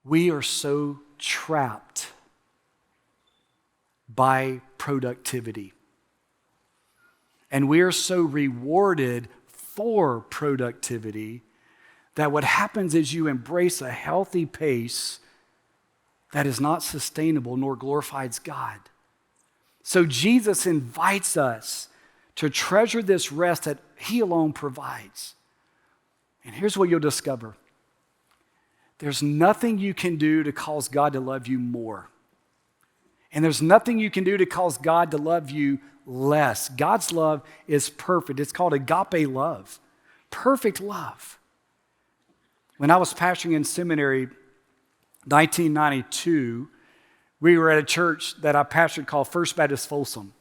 We are so trapped by productivity. And we are so rewarded for productivity that what happens is you embrace a healthy pace that is not sustainable nor glorifies God. So Jesus invites us to treasure this rest that He alone provides. And here's what you'll discover. There's nothing you can do to cause God to love you more. And there's nothing you can do to cause God to love you less. God's love is perfect. It's called agape love. Perfect love. When I was pastoring in seminary, 1992, we were at a church that I pastored called First Baptist Folsom.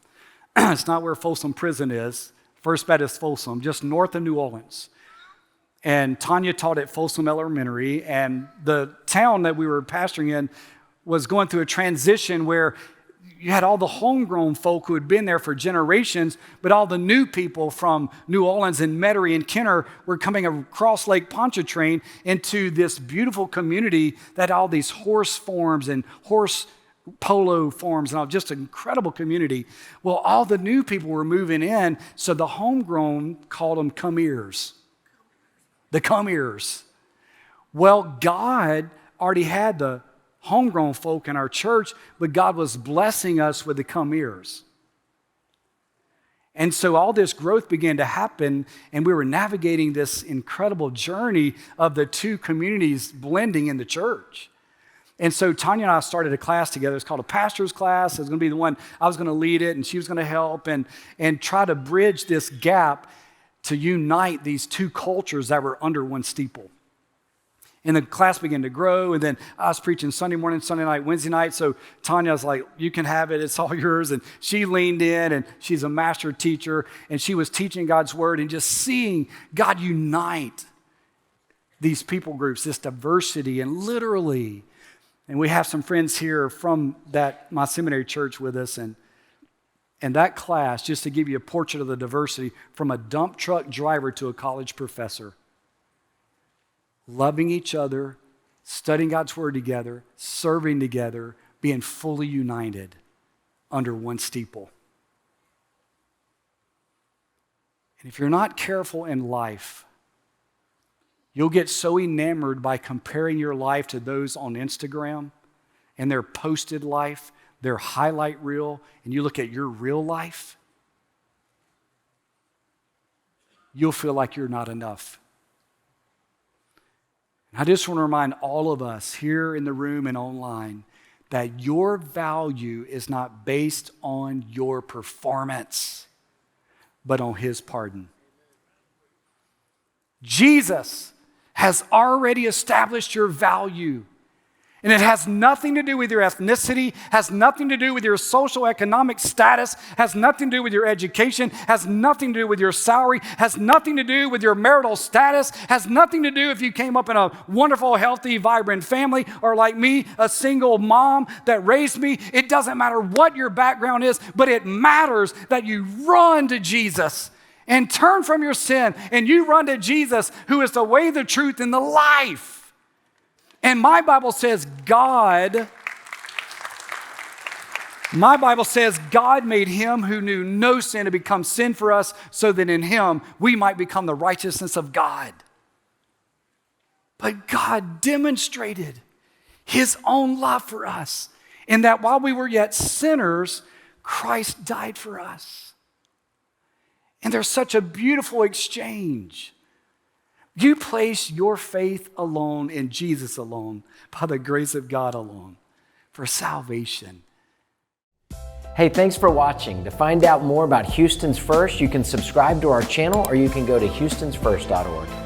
It's not where Folsom Prison is. First Baptist Folsom, just north of New Orleans. And Tanya taught at Folsom Elementary, and the town that we were pastoring in was going through a transition where you had all the homegrown folk who had been there for generations, but all the new people from New Orleans and Metairie and Kenner were coming across Lake Pontchartrain into this beautiful community that had all these horse farms and horse polo farms and all, just an incredible community. Well, all the new people were moving in, so the homegrown called them come-ears. The come-ears. Well, God already had the homegrown folk in our church, but God was blessing us with the come-ears. And so all this growth began to happen, and we were navigating this incredible journey of the two communities blending in the church. And so Tanya and I started a class together. It's called a pastor's class. It was going to be the one, I was going to lead it, and she was going to help and try to bridge this gap to unite these two cultures that were under one steeple. And the class began to grow, and then I was preaching Sunday morning, Sunday night, Wednesday night, so Tanya was like, you can have it, it's all yours, and she leaned in, and she's a master teacher, and she was teaching God's word and just seeing God unite these people groups, this diversity, and literally, and we have some friends here from my seminary church with us, and that class, just to give you a portrait of the diversity, from a dump truck driver to a college professor, loving each other, studying God's word together, serving together, being fully united under one steeple. And if you're not careful in life, you'll get so enamored by comparing your life to those on Instagram and their posted life, their highlight reel, and you look at your real life, you'll feel like you're not enough. And I just want to remind all of us here in the room and online that your value is not based on your performance, but on His pardon. Jesus has already established your value. And it has nothing to do with your ethnicity, has nothing to do with your social economic status, has nothing to do with your education, has nothing to do with your salary, has nothing to do with your marital status, has nothing to do if you came up in a wonderful, healthy, vibrant family, or like me, a single mom that raised me. It doesn't matter what your background is, but it matters that you run to Jesus and turn from your sin, and you run to Jesus, who is the way, the truth, and the life. And my Bible says God made Him who knew no sin to become sin for us, so that in Him we might become the righteousness of God. But God demonstrated His own love for us in that while we were yet sinners, Christ died for us. And there's such a beautiful exchange. You place your faith alone in Jesus alone, by the grace of God alone, for salvation. Hey, thanks for watching. To find out more about Houston's First, you can subscribe to our channel, or you can go to houstonsfirst.org.